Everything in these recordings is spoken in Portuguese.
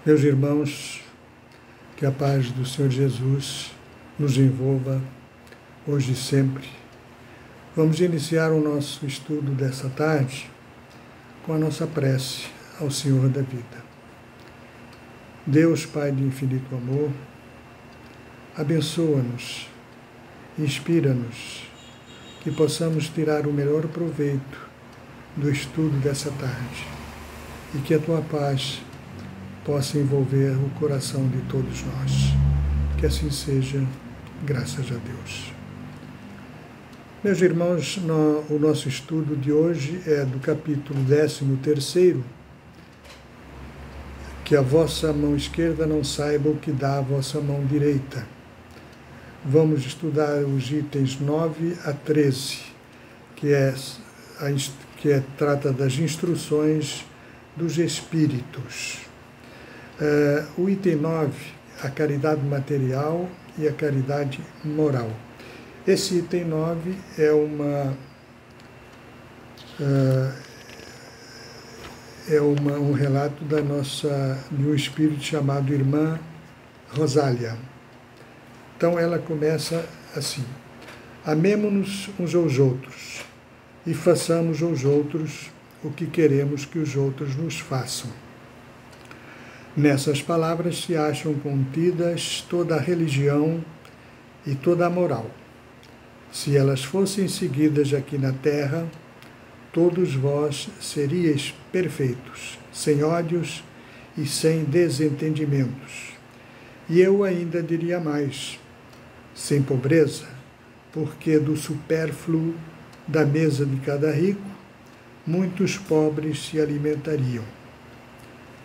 Meus irmãos, que a paz do Senhor Jesus nos envolva hoje e sempre. Vamos iniciar o nosso estudo dessa tarde com a nossa prece ao Senhor da vida. Deus, Pai de infinito amor, abençoa-nos, inspira-nos, que possamos tirar o melhor proveito do estudo dessa tarde e que a Tua paz possa envolver o coração de todos nós. Que assim seja, graças a Deus. Meus irmãos, o nosso estudo de hoje é do capítulo 13º, que a vossa mão esquerda não saiba o que dá a vossa mão direita. Vamos estudar os itens 9 a 13, que trata das instruções dos Espíritos. O item 9, a caridade material e a caridade moral. Esse item 9 é um relato de um espírito chamado Irmã Rosália. Então ela começa assim: amemo-nos uns aos outros e façamos aos outros o que queremos que os outros nos façam. Nessas palavras se acham contidas toda a religião e toda a moral. Se elas fossem seguidas aqui na terra, todos vós seríeis perfeitos, sem ódios e sem desentendimentos. E eu ainda diria mais, sem pobreza, porque do supérfluo da mesa de cada rico, muitos pobres se alimentariam.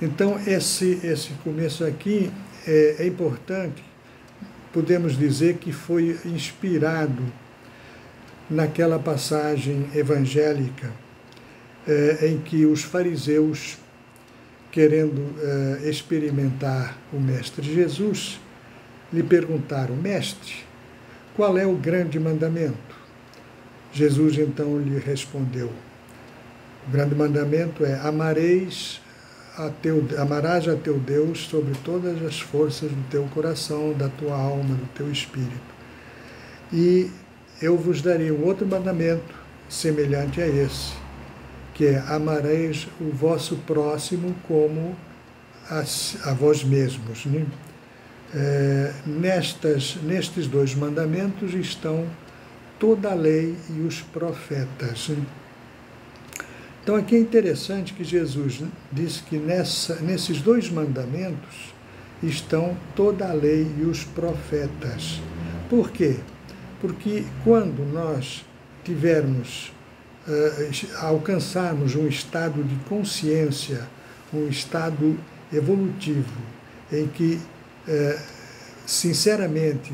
Então, esse começo aqui é importante. Podemos dizer que foi inspirado naquela passagem evangélica em que os fariseus, querendo experimentar o Mestre Jesus, lhe perguntaram: Mestre, qual é o grande mandamento? Jesus então lhe respondeu: o grande mandamento é: amarás a teu Deus sobre todas as forças do teu coração, da tua alma, do teu espírito. E eu vos darei um outro mandamento semelhante a esse, que é: amareis o vosso próximo como a vós mesmos. Né? Nestes dois mandamentos estão toda a lei e os profetas. Né? Então aqui é interessante que Jesus diz que nesses dois mandamentos estão toda a lei e os profetas. Por quê? Porque quando nós alcançarmos um estado de consciência, um estado evolutivo, em que sinceramente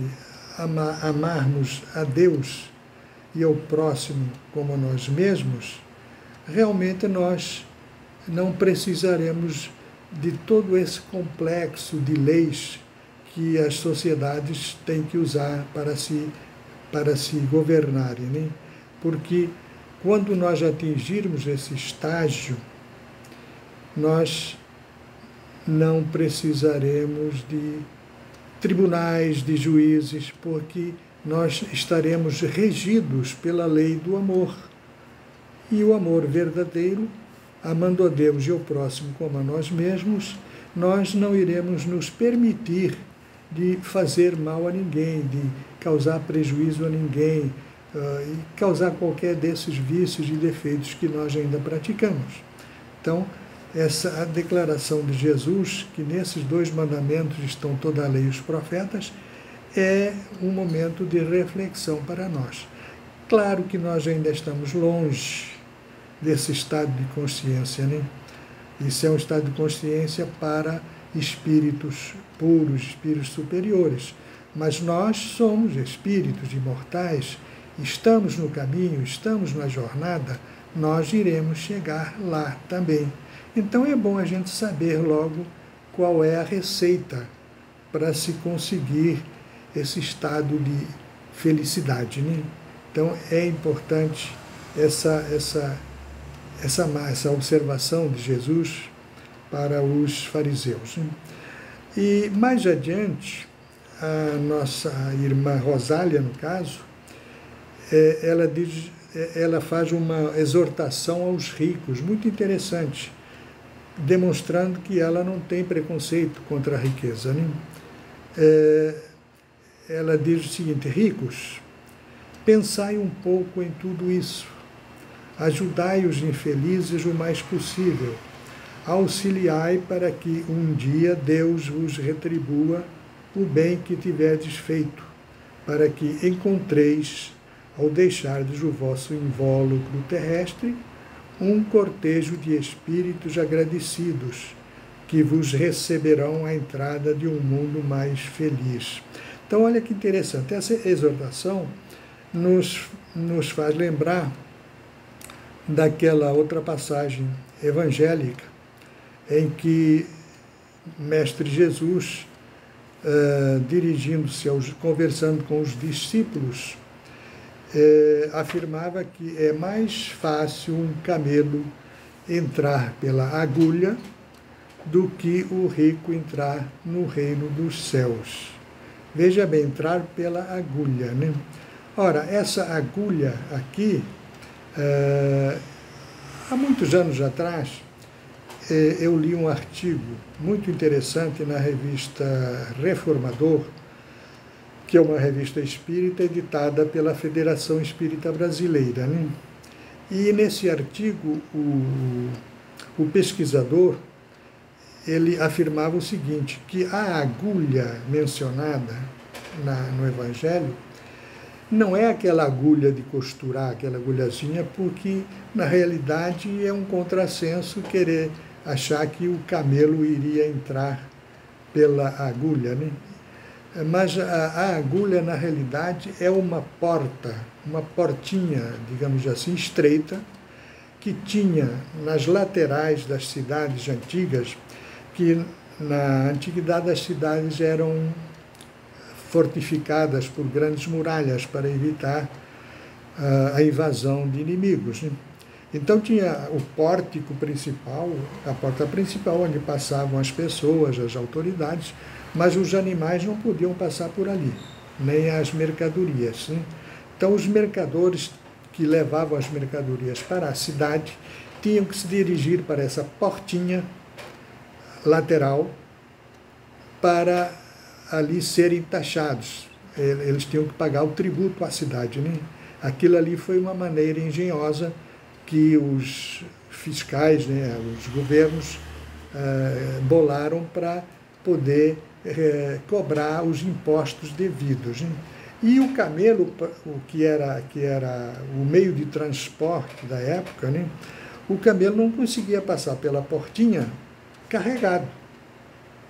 amarmos a Deus e ao próximo como a nós mesmos, realmente nós não precisaremos de todo esse complexo de leis que as sociedades têm que usar para se governarem, né? Porque quando nós atingirmos esse estágio, nós não precisaremos de tribunais, de juízes, porque nós estaremos regidos pela lei do amor. E o amor verdadeiro, amando a Deus e ao próximo como a nós mesmos, nós não iremos nos permitir de fazer mal a ninguém, de causar prejuízo a ninguém, e causar qualquer desses vícios e defeitos que nós ainda praticamos. Então, a declaração de Jesus, que nesses dois mandamentos estão toda a lei e os profetas, é um momento de reflexão para nós. Claro que nós ainda estamos longe desse estado de consciência, né? Isso é um estado de consciência para espíritos puros, espíritos superiores. Mas nós somos espíritos imortais, estamos no caminho, estamos na jornada, nós iremos chegar lá também. Então é bom a gente saber logo qual é a receita para se conseguir esse estado de felicidade, né? Então é importante essa observação de Jesus para os fariseus. E mais adiante, a nossa irmã Rosália, no caso, ela faz uma exortação aos ricos, muito interessante, demonstrando que ela não tem preconceito contra a riqueza, né? Ela diz o seguinte: ricos, pensai um pouco em tudo isso, ajudai os infelizes o mais possível, auxiliai para que um dia Deus vos retribua o bem que tiverdes feito, para que encontreis, ao deixardes o vosso invólucro terrestre, um cortejo de espíritos agradecidos, que vos receberão à entrada de um mundo mais feliz. Então, olha que interessante, essa exortação nos faz lembrar daquela outra passagem evangélica, em que Mestre Jesus, dirigindo-se, conversando com os discípulos, afirmava que é mais fácil um camelo entrar pela agulha do que o rico entrar no reino dos céus. Veja bem, entrar pela agulha, né? Ora, essa agulha aqui, há muitos anos atrás, eu li um artigo muito interessante na revista Reformador, que é uma revista espírita editada pela Federação Espírita Brasileira, né? E nesse artigo, o pesquisador, ele afirmava o seguinte, que a agulha mencionada no Evangelho não é aquela agulha de costurar, aquela agulhazinha, porque, na realidade, é um contrassenso querer achar que o camelo iria entrar pela agulha, né? Mas a agulha, na realidade, é uma porta, uma portinha, digamos assim, estreita, que tinha nas laterais das cidades antigas, que na antiguidade as cidades eram fortificadas por grandes muralhas para evitar a invasão de inimigos, né? Então tinha o pórtico principal, a porta principal, onde passavam as pessoas, as autoridades, mas os animais não podiam passar por ali, nem as mercadorias, né? Então os mercadores que levavam as mercadorias para a cidade tinham que se dirigir para essa portinha lateral para ali serem taxados. Eles tinham que pagar o tributo à cidade, né? Aquilo ali foi uma maneira engenhosa que os fiscais, né, os governos, bolaram para poder cobrar os impostos devidos, né? E o camelo, o que era o meio de transporte da época, né, o camelo não conseguia passar pela portinha carregado.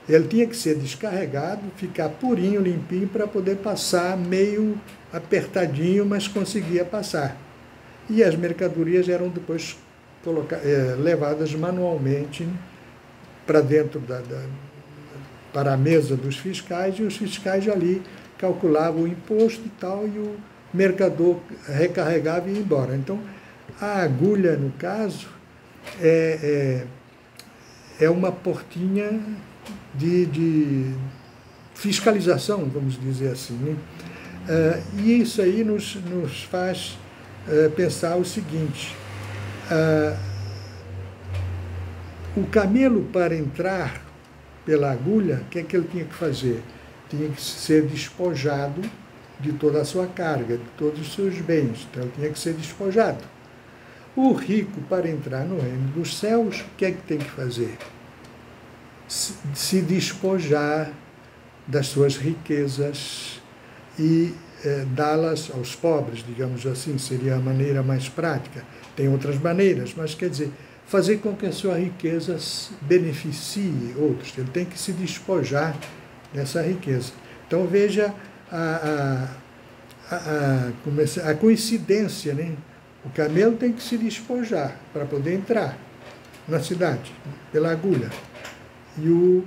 Ele tinha que ser descarregado, ficar purinho, limpinho, para poder passar meio apertadinho, mas conseguia passar. E as mercadorias eram depois levadas manualmente para dentro para a mesa dos fiscais, e os fiscais ali calculavam o imposto e tal, e o mercador recarregava e ia embora. Então, a agulha, no caso, é uma portinha de fiscalização, vamos dizer assim, né? E isso aí nos faz pensar o seguinte: o camelo, para entrar pela agulha, o que é que ele tinha que fazer? Tinha que ser despojado de toda a sua carga, de todos os seus bens. Então ele tinha que ser despojado. O rico, para entrar no reino dos céus, o que é que tem que fazer? Se despojar das suas riquezas e dá-las aos pobres, digamos assim, seria a maneira mais prática. Tem outras maneiras, mas quer dizer, fazer com que a sua riqueza beneficie outros. Ele tem que se despojar dessa riqueza. Então veja a coincidência, né? O camelo tem que se despojar para poder entrar na cidade, pela agulha. E o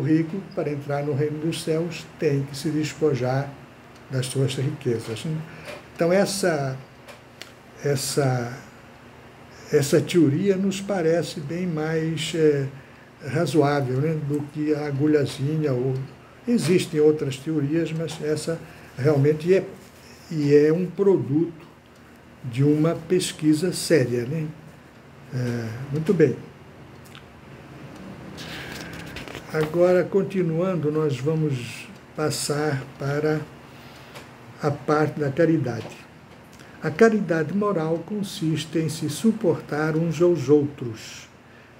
rico, para entrar no reino dos céus, tem que se despojar das suas riquezas, né? Então essa teoria nos parece bem mais razoável, né, do que a agulhazinha. Existem outras teorias, mas essa realmente é um produto de uma pesquisa séria, né? Muito bem. Agora, continuando, nós vamos passar para a parte da caridade. A caridade moral consiste em se suportar uns aos outros,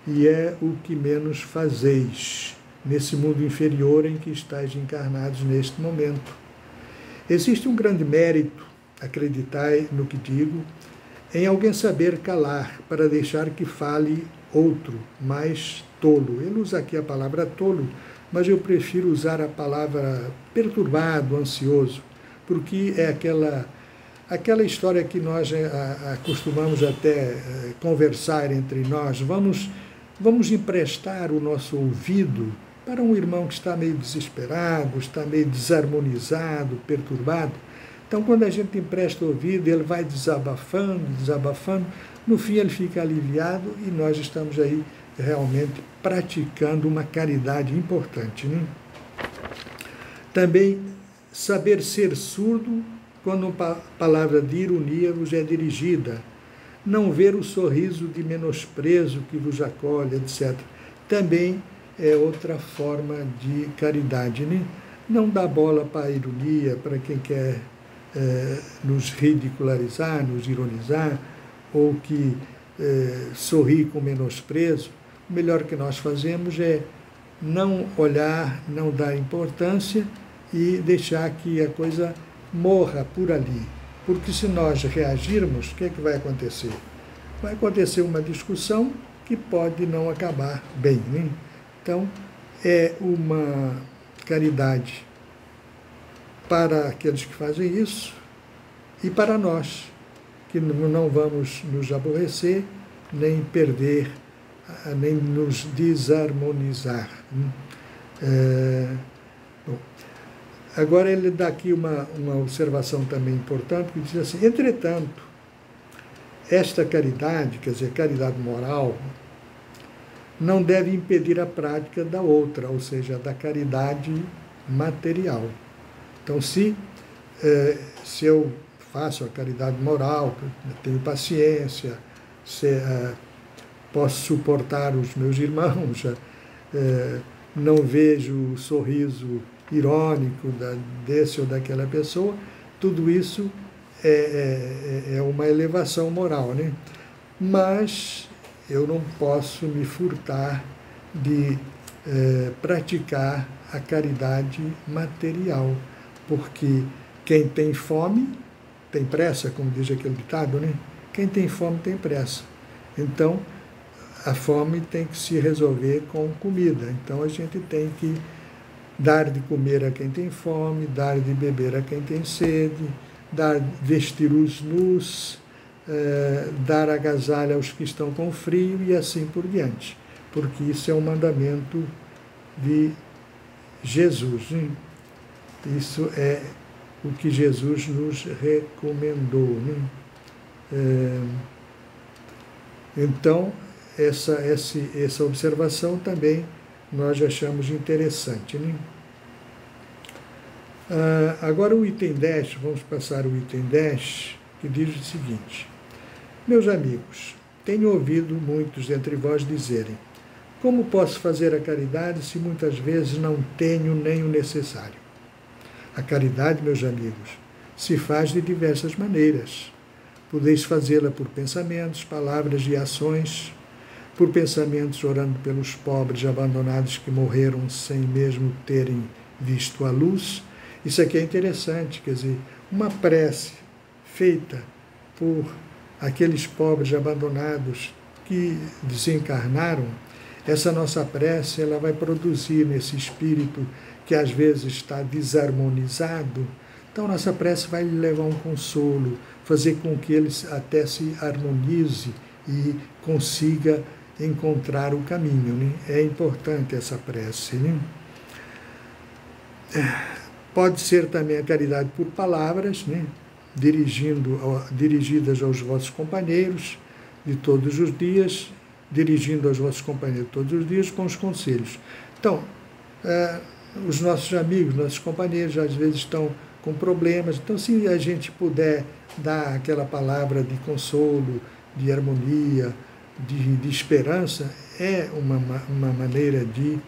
e é o que menos fazeis nesse mundo inferior em que estáis encarnados neste momento. Existe um grande mérito, acreditai no que digo, em alguém saber calar para deixar que fale outro, mais tolo. Ele usa aqui a palavra tolo, mas eu prefiro usar a palavra perturbado, ansioso, porque é aquela história que nós acostumamos até conversar entre nós. Vamos emprestar o nosso ouvido para um irmão que está meio desesperado, está meio desarmonizado, perturbado. Então, quando a gente empresta o ouvido, ele vai desabafando, no fim ele fica aliviado e nós estamos aí realmente praticando uma caridade importante, né? Também saber ser surdo quando uma palavra de ironia vos é dirigida, não ver o sorriso de menosprezo que vos acolhe, etc. Também é outra forma de caridade, né? Não dá bola para a ironia, para quem quer nos ridicularizar, nos ironizar, ou que sorri com menosprezo. O melhor que nós fazemos é não olhar, não dar importância e deixar que a coisa morra por ali. Porque se nós reagirmos, o que é que vai acontecer? Vai acontecer uma discussão que pode não acabar bem, né? Então, é uma caridade para aqueles que fazem isso e para nós, que não vamos nos aborrecer, nem perder, nem nos desarmonizar. Bom, agora ele dá aqui uma observação também importante, que diz assim: entretanto, esta caridade, quer dizer, caridade moral, não deve impedir a prática da outra, ou seja, da caridade material. Então, se eu faço a caridade moral, tenho paciência, posso suportar os meus irmãos, não vejo o sorriso irônico desse ou daquela pessoa, tudo isso é uma elevação moral, né? Mas eu não posso me furtar de praticar a caridade material, porque quem tem fome tem pressa, como diz aquele ditado, né? Quem tem fome tem pressa. Então, a fome tem que se resolver com comida. Então, a gente tem que dar de comer a quem tem fome, dar de beber a quem tem sede, vestir os nus, dar agasalho aos que estão com frio e assim por diante. Porque isso é um mandamento de Jesus, né? Isso é o que Jesus nos recomendou, né? Então, essa observação também nós achamos interessante, né? Agora o item 10, vamos passar o item 10, que diz o seguinte: meus amigos, tenho ouvido muitos entre vós dizerem: como posso fazer a caridade se muitas vezes não tenho nem o necessário? A caridade, meus amigos, se faz de diversas maneiras. Podeis fazê-la por pensamentos, palavras e ações, por pensamentos orando pelos pobres abandonados que morreram sem mesmo terem visto a luz. Isso aqui é interessante, quer dizer, uma prece feita por aqueles pobres abandonados que desencarnaram, essa nossa prece ela vai produzir nesse espírito que às vezes está desarmonizado. Então, nossa prece vai lhe levar um consolo, fazer com que ele até se harmonize e consiga encontrar o caminho, né? É importante essa prece, né? Pode ser também a caridade por palavras, né? Dirigidas aos vossos companheiros de todos os dias, dirigindo aos vossos companheiros todos os dias com os conselhos. Então, os nossos amigos, nossos companheiros, às vezes estão com problemas. Então, se a gente puder dar aquela palavra de consolo, de harmonia, de esperança, é uma maneira de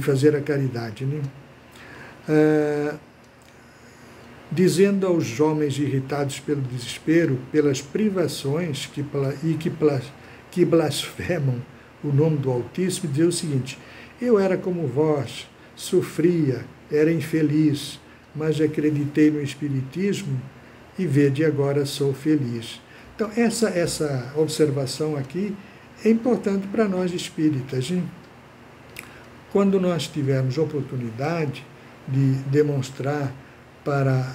fazer a caridade, né? Dizendo aos homens irritados pelo desespero, pelas privações que blasfemam o nome do Altíssimo, dizer o seguinte: eu era como vós, sofria, era infeliz, mas acreditei no Espiritismo e vede agora sou feliz. Então, essa observação aqui é importante para nós espíritas, hein? Quando nós tivermos oportunidade de demonstrar para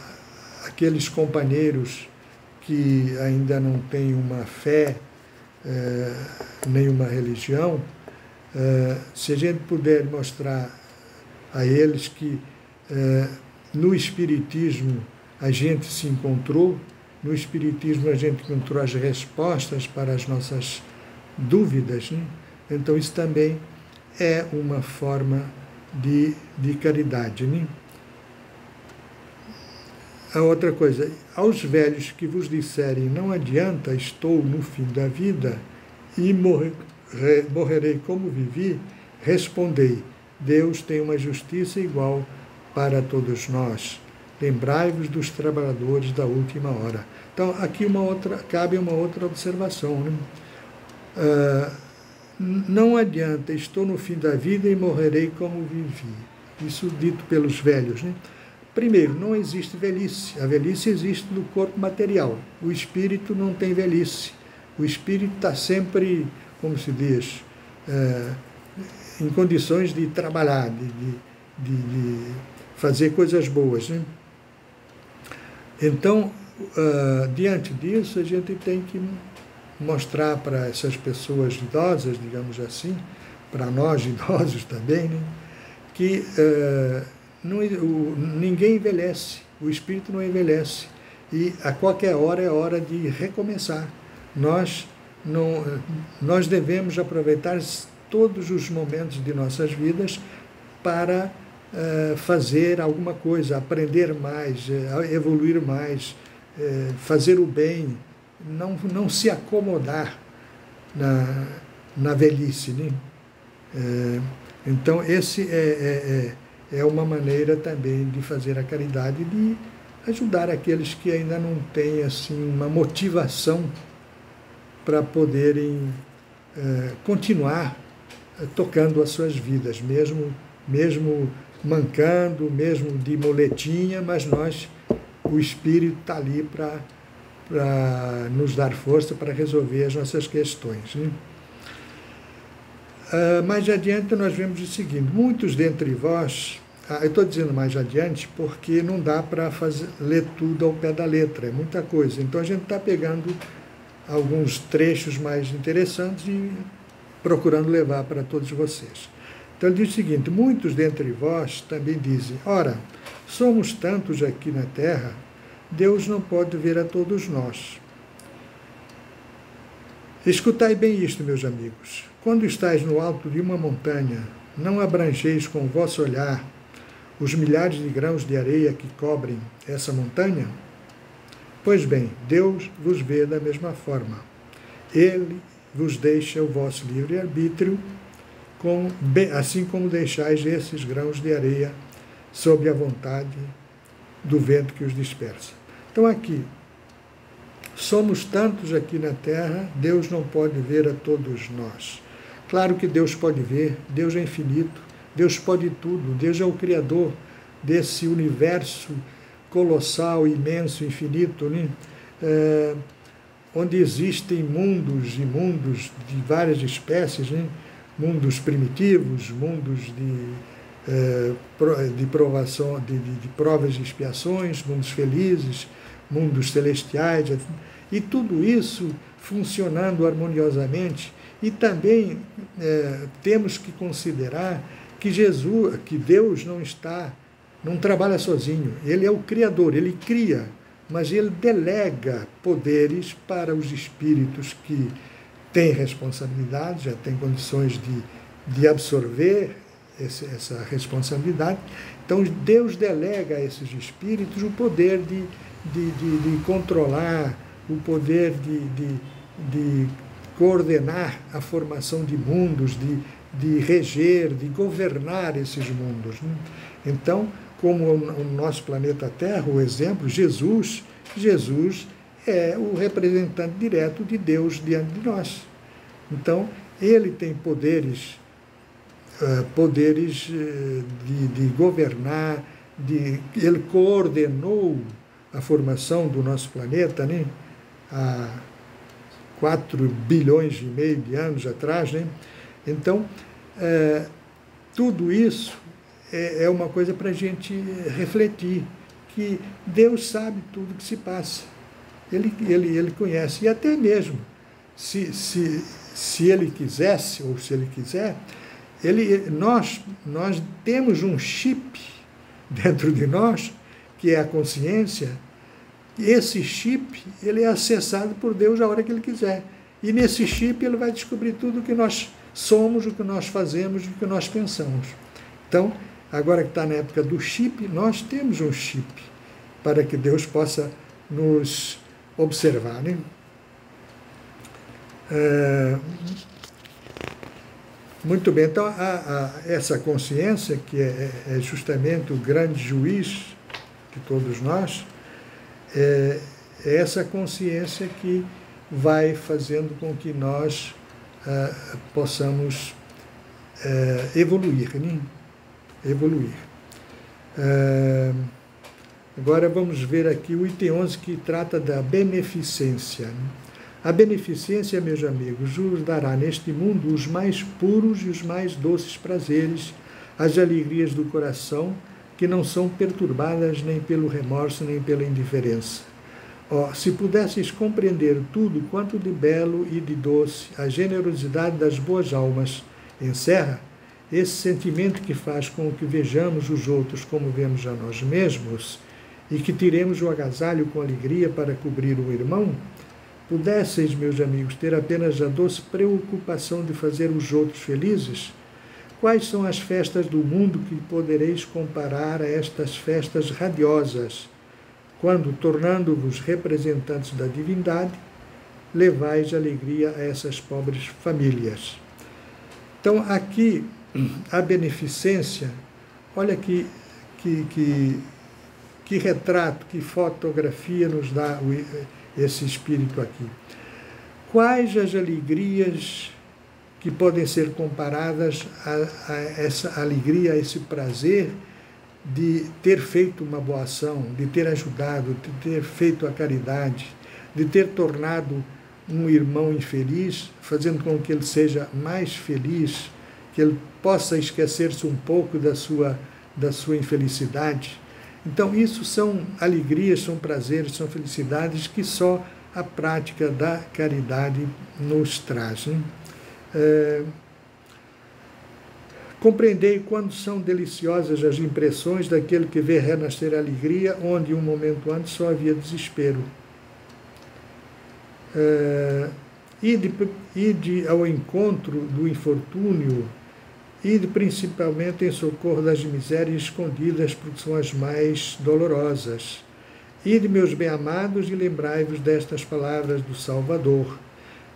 aqueles companheiros que ainda não têm uma fé, nenhuma religião, se a gente puder mostrar a eles que no Espiritismo a gente se encontrou, no Espiritismo a gente encontrou as respostas para as nossas dúvidas, né? Então isso também é uma forma de caridade, né? A outra coisa, aos velhos que vos disserem não adianta, estou no fim da vida e morrerei como vivi, respondei, Deus tem uma justiça igual para todos nós. Lembrai-vos dos trabalhadores da última hora. Então, aqui cabe uma outra observação, né? Não adianta, estou no fim da vida e morrerei como vivi. Isso dito pelos velhos, né? Primeiro, não existe velhice. A velhice existe no corpo material. O espírito não tem velhice. O espírito está sempre, como se diz, em condições de trabalhar, de fazer coisas boas, né? Então, diante disso, a gente tem que mostrar para essas pessoas idosas, digamos assim, para nós idosos também, né, que ninguém envelhece, o espírito não envelhece, e a qualquer hora é hora de recomeçar. Nós devemos aproveitar todos os momentos de nossas vidas para fazer alguma coisa, aprender mais, evoluir mais, fazer o bem, não se acomodar na velhice, né? Então, esse é uma maneira também de fazer a caridade, de ajudar aqueles que ainda não têm assim, uma motivação para poderem continuar tocando as suas vidas, mesmo mancando, mesmo de muletinha, mas o Espírito está ali para nos dar força para resolver as nossas questões, né? Mais adiante nós vemos o seguinte: muitos dentre vós, eu estou dizendo mais adiante porque não dá para ler tudo ao pé da letra, é muita coisa, então a gente está pegando alguns trechos mais interessantes e procurando levar para todos vocês. Então ele diz o seguinte: muitos dentre vós também dizem, ora, somos tantos aqui na terra, Deus não pode ver a todos nós. Escutai bem isto, meus amigos. Quando estáis no alto de uma montanha, não abrangeis com o vosso olhar os milhares de grãos de areia que cobrem essa montanha? Pois bem, Deus vos vê da mesma forma. Ele vos deixa o vosso livre-arbítrio, assim como deixais esses grãos de areia sob a vontade do vento que os dispersa. Então aqui, somos tantos aqui na Terra, Deus não pode ver a todos nós. Claro que Deus pode ver, Deus é infinito, Deus pode tudo, Deus é o Criador desse universo colossal, imenso, infinito, né? Onde existem mundos e mundos de várias espécies, né? Mundos primitivos, mundos de provação, de provas e expiações, mundos felizes, mundos celestiais, e tudo isso funcionando harmoniosamente. E também temos que considerar que Deus não trabalha sozinho. Ele é o Criador, ele cria, mas ele delega poderes para os espíritos tem responsabilidade, já tem condições de absorver essa responsabilidade. Então, Deus delega a esses espíritos o poder de controlar, o poder de coordenar a formação de mundos, de reger, de governar esses mundos. Então, como o nosso planeta Terra, o exemplo, Jesus é o representante direto de Deus diante de nós. Então, ele tem poderes de governar, ele coordenou a formação do nosso planeta, né? Há 4 bilhões e meio de anos atrás, né? Então, tudo isso é uma coisa para a gente refletir, que Deus sabe tudo que se passa. Ele conhece. E até mesmo, se ele quisesse, ou se ele quiser, nós temos um chip dentro de nós, que é a consciência, e esse chip ele é acessado por Deus a hora que ele quiser. E nesse chip ele vai descobrir tudo o que nós somos, o que nós fazemos, o que nós pensamos. Então, agora que está na época do chip, nós temos um chip para que Deus possa nos observar, né? Muito bem, então essa consciência, que é justamente o grande juiz de todos nós, é essa consciência que vai fazendo com que nós possamos evoluir, né? Evoluir. Agora vamos ver aqui o item 11, que trata da beneficência, né? A beneficência, meus amigos, vos dará neste mundo os mais puros e os mais doces prazeres, as alegrias do coração, que não são perturbadas nem pelo remorso, nem pela indiferença. Se pudesseis compreender tudo quanto de belo e de doce a generosidade das boas almas encerra, esse sentimento que faz com que vejamos os outros como vemos a nós mesmos, e que tiremos o agasalho com alegria para cobrir o irmão, pudesseis, meus amigos, ter apenas a doce preocupação de fazer os outros felizes, quais são as festas do mundo que podereis comparar a estas festas radiosas, quando, tornando-vos representantes da divindade, levais alegria a essas pobres famílias? Então, aqui, a beneficência, olha que retrato, que fotografia nos dá esse espírito aqui. Quais as alegrias que podem ser comparadas a essa alegria, a esse prazer de ter feito uma boa ação, de ter ajudado, de ter feito a caridade, de ter tornado um irmão infeliz, fazendo com que ele seja mais feliz, que ele possa esquecer-se um pouco da sua infelicidade. Então, isso são alegrias, são prazeres, são felicidades que só a prática da caridade nos traz, né? Compreendei quando são deliciosas as impressões daquele que vê renascer a alegria, onde um momento antes só havia desespero. Ide ao encontro do infortúnio, ide principalmente em socorro das misérias escondidas, porque são as mais dolorosas. Ide, meus bem-amados, e lembrai-vos destas palavras do Salvador.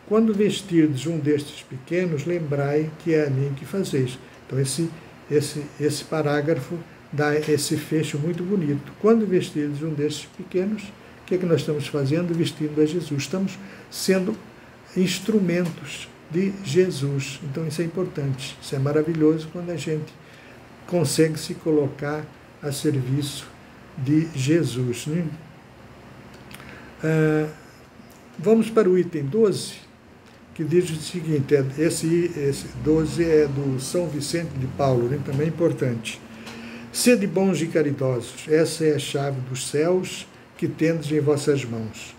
Quando vestirdes um destes pequenos, lembrai que é a mim que fazeis. Então, esse parágrafo dá esse fecho muito bonito. Quando vestirdes um destes pequenos, o que é que nós estamos fazendo? Vestindo a Jesus. Estamos sendo instrumentos de Jesus. Então, isso é importante. Isso é maravilhoso quando a gente consegue se colocar a serviço de Jesus, né? Vamos para o item 12, que diz o seguinte, esse 12 é do São Vicente de Paulo, né? Também é importante. Sede bons e caridosos, essa é a chave dos céus que tendes em vossas mãos.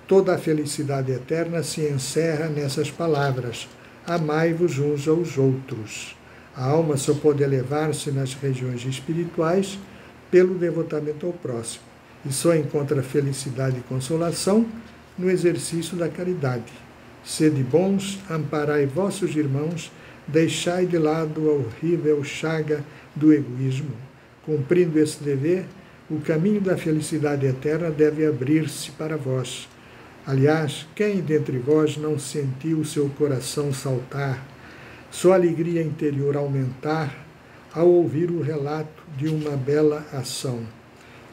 Toda a felicidade eterna se encerra nessas palavras, amai-vos uns aos outros. A alma só pode elevar-se nas regiões espirituais pelo devotamento ao próximo, e só encontra felicidade e consolação no exercício da caridade. Sede bons, amparai vossos irmãos, deixai de lado a horrível chaga do egoísmo. Cumprindo esse dever, o caminho da felicidade eterna deve abrir-se para vós. Aliás, quem dentre vós não sentiu o seu coração saltar, sua alegria interior aumentar, ao ouvir o relato de uma bela ação,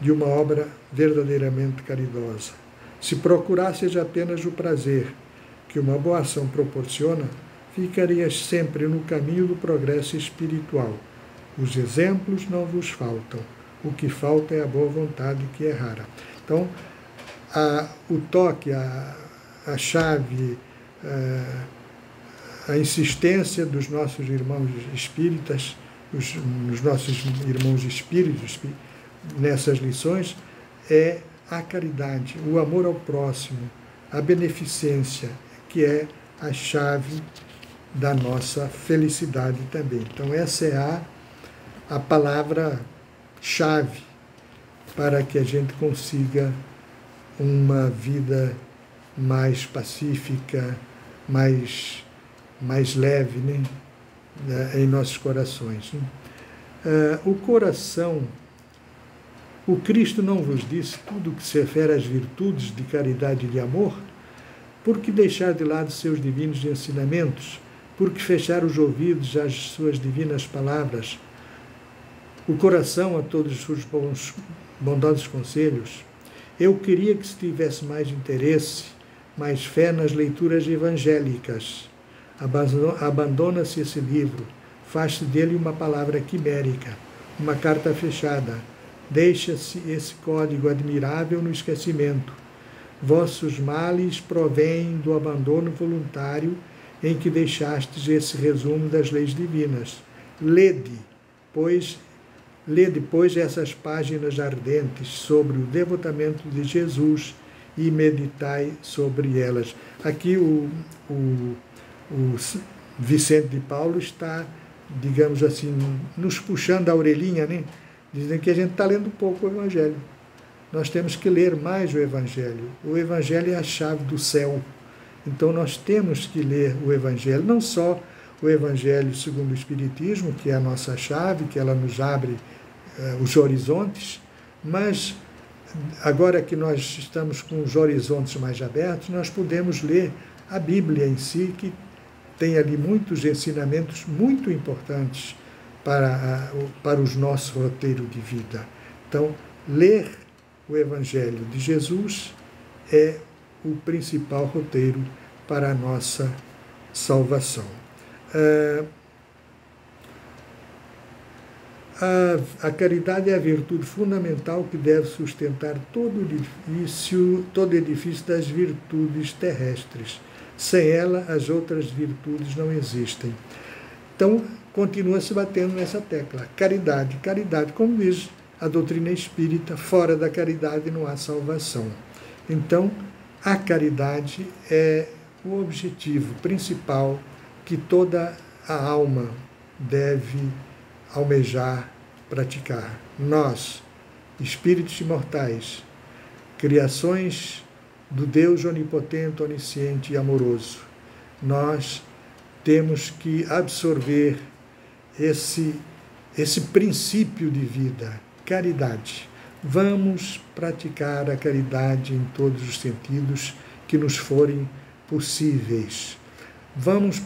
de uma obra verdadeiramente caridosa? Se procurasseis apenas o prazer que uma boa ação proporciona, ficarias sempre no caminho do progresso espiritual. Os exemplos não vos faltam. O que falta é a boa vontade, que é rara. Então, o toque, a chave, a insistência dos nossos irmãos espíritas, dos nossos irmãos espíritos, nessas lições, é a caridade, o amor ao próximo, a beneficência, que é a chave da nossa felicidade também. Então, essa é a palavra-chave para que a gente consiga uma vida mais pacífica, mais leve, né, em nossos corações. O coração, o Cristo não vos disse tudo o que se refere às virtudes de caridade e de amor? Por que deixar de lado seus divinos ensinamentos? Por que fechar os ouvidos às suas divinas palavras? O coração a todos os seus bondosos conselhos? Eu queria que se tivesse mais interesse, mais fé nas leituras evangélicas. Abandona-se esse livro, faz-se dele uma palavra quimérica, uma carta fechada. Deixa-se esse código admirável no esquecimento. Vossos males provêm do abandono voluntário em que deixastes esse resumo das leis divinas. Lede, pois, essas páginas ardentes sobre o devotamento de Jesus e meditai sobre elas. Aqui o Vicente de Paulo está, digamos assim, nos puxando a orelhinha, né? Dizem que a gente está lendo pouco o Evangelho. Nós temos que ler mais o Evangelho. O Evangelho é a chave do céu. Então nós temos que ler o Evangelho, não só o Evangelho segundo o Espiritismo, que é a nossa chave, que ela nos abre os horizontes, mas agora que nós estamos com os horizontes mais abertos, nós podemos ler a Bíblia em si, que tem ali muitos ensinamentos muito importantes para os nossos roteiros de vida. Então, ler o Evangelho de Jesus é o principal roteiro para a nossa salvação. A caridade é a virtude fundamental que deve sustentar todo edifício das virtudes terrestres. Sem ela, as outras virtudes não existem. Então, continua se batendo nessa tecla. Caridade, caridade, como diz a doutrina espírita, fora da caridade não há salvação. Então, a caridade é o objetivo principal que toda a alma deve almejar, praticar. Nós, espíritos imortais, criações do Deus onipotente, onisciente e amoroso, nós temos que absorver esse princípio de vida, caridade. Vamos praticar a caridade em todos os sentidos que nos forem possíveis. Vamos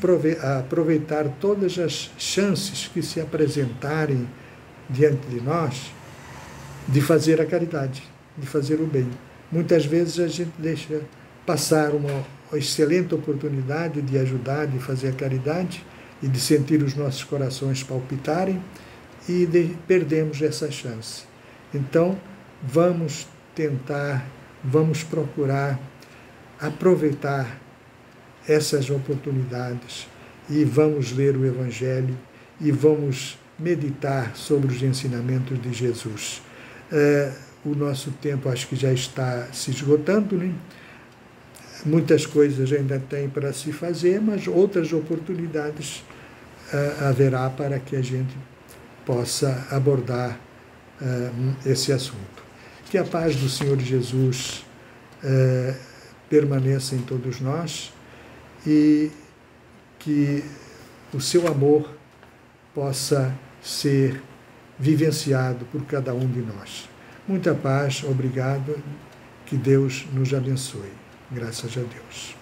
aproveitar todas as chances que se apresentarem diante de nós de fazer a caridade, de fazer o bem. Muitas vezes a gente deixa passar uma excelente oportunidade de ajudar, de fazer a caridade e de sentir os nossos corações palpitarem e perdemos essa chance. Então, vamos tentar, vamos procurar aproveitar essas oportunidades e vamos ler o Evangelho e vamos meditar sobre os ensinamentos de Jesus. O nosso tempo acho que já está se esgotando, né? Muitas coisas ainda tem para se fazer, mas outras oportunidades haverá para que a gente possa abordar esse assunto. Que a paz do Senhor Jesus permaneça em todos nós e que o seu amor possa ser vivenciado por cada um de nós. Muita paz, obrigado, que Deus nos abençoe. Graças a Deus.